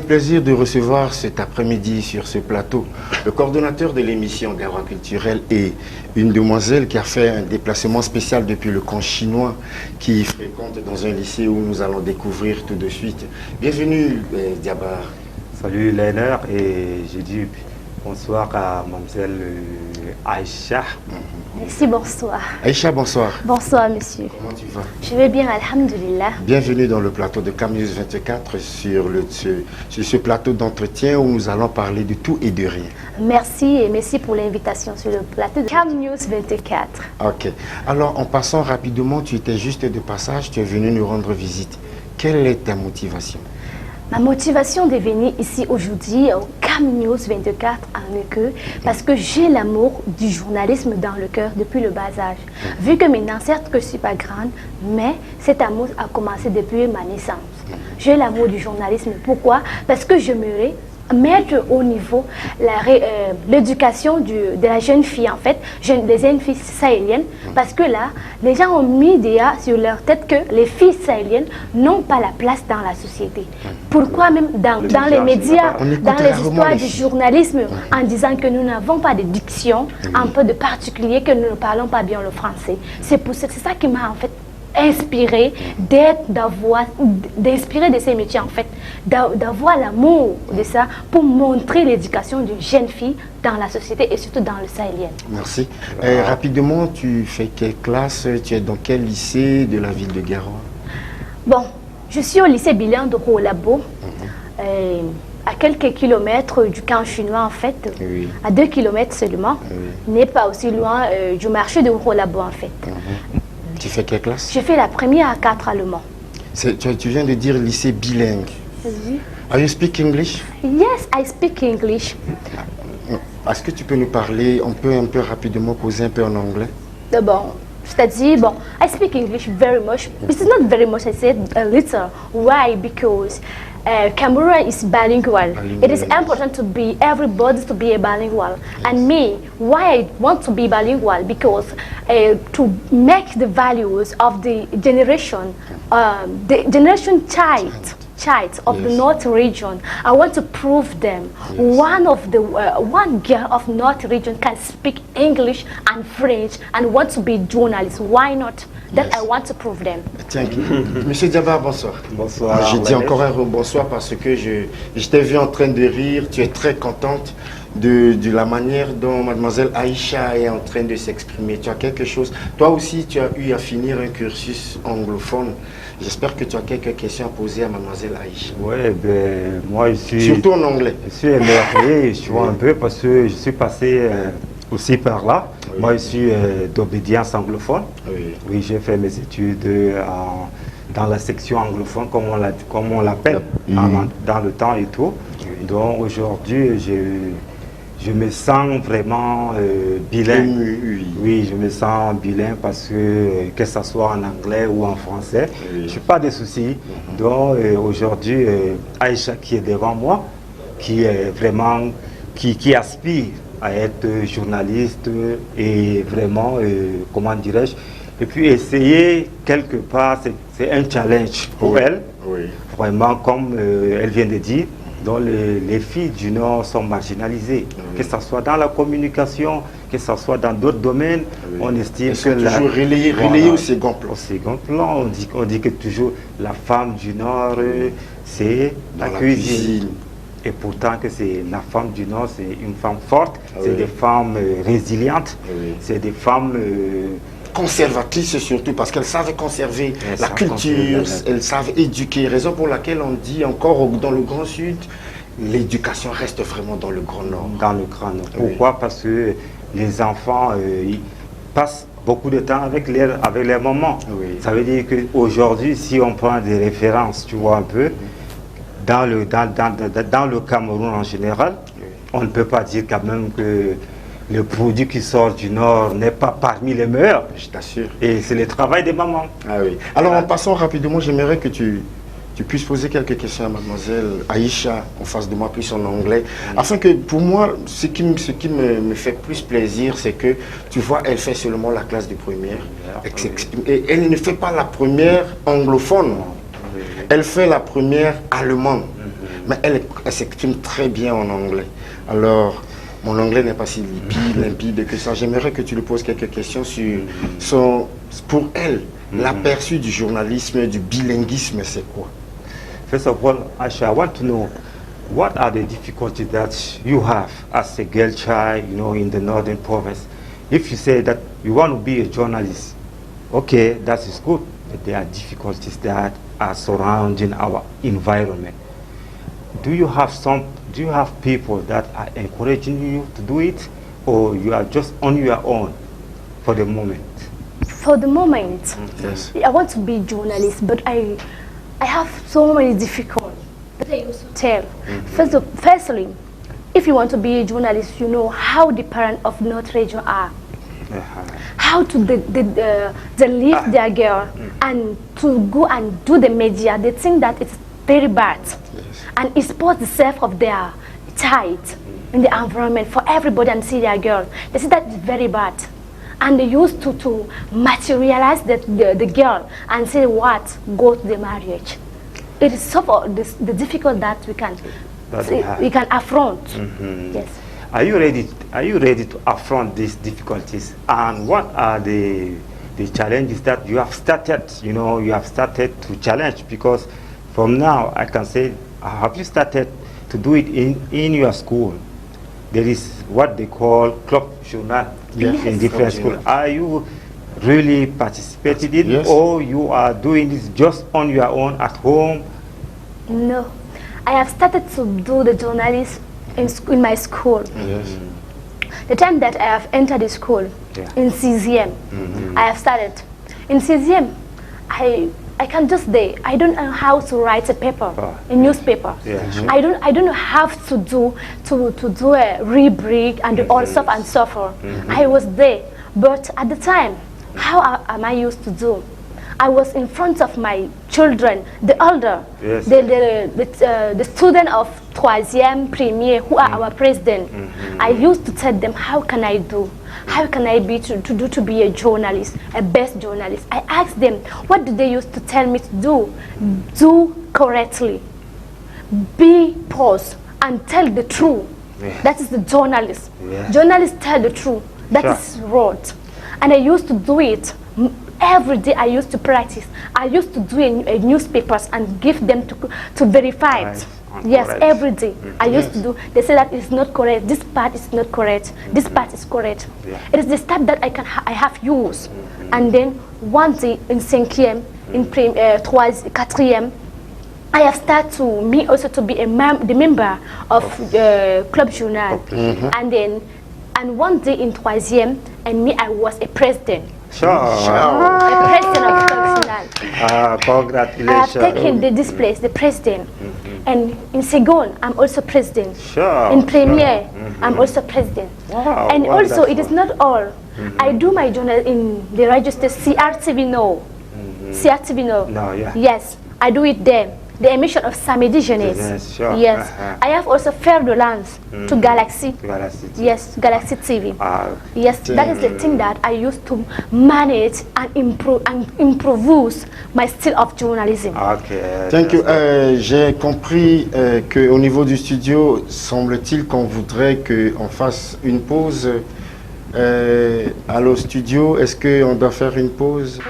plaisir de recevoir cet après-midi sur ce plateau le coordonnateur de l'émission Garoua Culturelle et une demoiselle qui a fait un déplacement spécial depuis le camp chinois qui fréquente dans un lycée où nous allons découvrir tout de suite. Bienvenue Diabar. Salut Leiner et je dis bonsoir à mademoiselle Aïcha. Merci, bonsoir. Aïcha, bonsoir. Bonsoir, monsieur. Comment tu vas? Je vais bien, alhamdulillah. Bienvenue dans le plateau de Cam News 24 sur ce plateau d'entretien où nous allons parler de tout et de rien. Merci et merci pour l'invitation sur le plateau de Cam News 24. Ok. Alors, en passant rapidement, tu étais juste de passage, tu es venu nous rendre visite. Quelle est ta motivation? Ma motivation de venir ici aujourd'hui au Cam News 24 en Équeux, parce que j'ai l'amour du journalisme dans le cœur depuis le bas âge. Vu que maintenant, certes que je ne suis pas grande, mais cet amour a commencé depuis ma naissance. J'ai l'amour du journalisme. Pourquoi? Parce que j'aimerais mettre au niveau l'éducation de la jeune fille, en fait, des jeunes filles sahéliennes, parce que là, les gens ont mis déjà sur leur tête que les filles sahéliennes n'ont pas la place dans la société. Pourquoi même dans les médias, dans les histoires du journalisme, en disant que nous n'avons pas de diction, un peu de particulier, que nous ne parlons pas bien le français. C'est ça qui m'a en fait inspiré d'inspirer de ces métiers en fait, d'avoir l'amour de ça pour montrer l'éducation d'une jeune fille dans la société et surtout dans le sahélien. Merci. Rapidement, tu fais quelle classe? Tu es dans quel lycée de la ville de Garoua? Bon, je suis au lycée bilingue de Rolabo, à quelques kilomètres du camp chinois en fait, à 2 kilomètres seulement, n'est pas aussi loin du marché de Rolabo en fait. Tu fais quelle classe? Je fais la première à 4 allemands. Tu viens de dire lycée bilingue. Are you speak English? Yes, I speak English. Est-ce que tu peux nous parler, on peut un peu rapidement causer un peu en anglais? Bon, c'est-à-dire, bon, I speak English very much. It's not very much, I said a little. Why? Because Cameroon is bilingual. It is important to be everybody to be a bilingual. Yes. And me, why I want to be bilingual? Because to make the values of the generation child of the North region, I want to prove them. One girl of North region can speak English and French and want to be journalist. Why not? That I want to prove them. Thank you. Monsieur Diabar, bonsoir. Bonsoir. Je dis encore un bonsoir parce que je t'ai vu en train de rire. Tu es très contente de la manière dont mademoiselle Aïcha est en train de s'exprimer. Tu as quelque chose. Toi aussi, tu as eu à finir un cursus anglophone. J'espère que tu as quelques questions à poser à mademoiselle Aïcha. Oui, ben moi je suis... Surtout en anglais. Je suis émerveillé, je vois un peu parce que je suis passé aussi par là. Oui. Moi je suis d'obédience anglophone. Oui, j'ai fait mes études dans la section anglophone, comme on l'appelle, dans le temps et tout. Donc aujourd'hui, je me sens vraiment bilingue. Oui, je me sens bilingue parce que ce soit en anglais ou en français, je n'ai pas de soucis. Donc aujourd'hui, Aïcha qui est devant moi, qui est vraiment, qui aspire à être journaliste et vraiment, comment dirais-je, et puis essayer quelque part, c'est un challenge pour elle, vraiment comme elle vient de dire. Donc les filles du Nord sont marginalisées, que ce soit dans la communication, que ce soit dans d'autres domaines, on estime que toujours relayé au second plan. Au second plan, on dit que toujours la femme du Nord, c'est la cuisine. Et pourtant que c'est la femme du Nord, c'est une femme forte, c'est des femmes résilientes, c'est des femmes conservatrices surtout, parce qu'elles savent conserver la culture, elles savent éduquer, raison pour laquelle on dit encore dans le Grand Sud, l'éducation reste vraiment dans le Grand Nord. Dans le Grand Nord. Pourquoi? Parce que les enfants ils passent beaucoup de temps avec les mamans. Ça veut dire qu'aujourd'hui, si on prend des références, tu vois un peu, dans le Cameroun en général, on ne peut pas dire quand même que le produit qui sort du Nord n'est pas parmi les meilleurs. Je t'assure. Et c'est le travail des mamans. Alors en passant rapidement, j'aimerais que tu puisses poser quelques questions à mademoiselle Aïcha en face de moi, plus en anglais. Afin que pour moi, ce qui me fait plus plaisir, c'est que tu vois, elle fait seulement la classe de première. Et elle ne fait pas la première anglophone. Elle fait la première allemande. mais elle s'exprime très bien en anglais. Alors, mon anglais n'est pas si limpide que ça. J'aimerais que tu lui poses quelques questions sur pour elle, l'aperçu du journalisme, du bilinguisme, c'est quoi? First of all, Aisha, I want to know what are the difficulties that you have as a girl child, in the northern province. If you say that you want to be a journalist, okay, that is good, but there are difficulties that are surrounding our environment. Do you have people that are encouraging you to do it, or you are just on your own for the moment? For the moment, Yes. I want to be a journalist, but I have so many difficulties that I used to tell. Firstly, if you want to be a journalist, you know how the parents of North region are. How to they leave their girl and to go and do the media. They think that it's very bad, and expose the self of their child in the environment for everybody and see their girl. They say that it's very bad, and they used to materialize the girl and say what go to the marriage. It is so the difficult that we can affront. Yes. Are you ready to affront these difficulties? And what are the challenges that you have started? You have started to challenge, because from now I can say, have you started to do it in your school? There is what they call club journal in different schools. Are you really participated in, or you are doing this just on your own at home? No, I have started to do the journalism in my school. Yes. The time that I have entered the school in CZM, I have started. In CZM, I can just I don't know how to write a paper, a newspaper. I don't know how to do a rubric and all stuff and so forth. I was there, but at the time, how am I used to do? I was in front of my children, the elder, the student of troisième, premier, who are our president. I used to tell them, how can I do? How can I be to be a journalist, a best journalist? I asked them, what do they used to tell me to do? Do correctly, be pause, and tell the truth. That is the journalist. Journalists tell the truth. That is right. And I used to do it. Every day I used to practice. I used to do a newspapers and give them to verify it. Yes, correct. Every day I used to do. They say that it's not correct. This part is not correct. This part is correct. It is the step that I have used. And then one day in 5e, in 4e, I have started to me also to be the member of Club Journal. And one day in 3e, and me I was a president. Sure. The president of Club Journal. Congratulations. I have taken this place, the president. And in Segon, I'm also president. Sure. In Premier, I'm also president. Wow, and also, wonderful. it is not all. I do my journal in the register CRTV No. CRTV No. No, yeah. Yes, I do it there. The emission of Samedi Jeunesse. Yes, sure. Yes. I have also Faire de Lance to Galaxy. Galaxy. Yes, Galaxy TV. Yes, Tiens. that is the thing that I used to manage and improve my style of journalism. Okay. Thank you. J'ai compris qu'au niveau du studio, semble-t-il qu'on voudrait qu'on fasse une pause. Allô studio, est-ce qu'on doit faire une pause?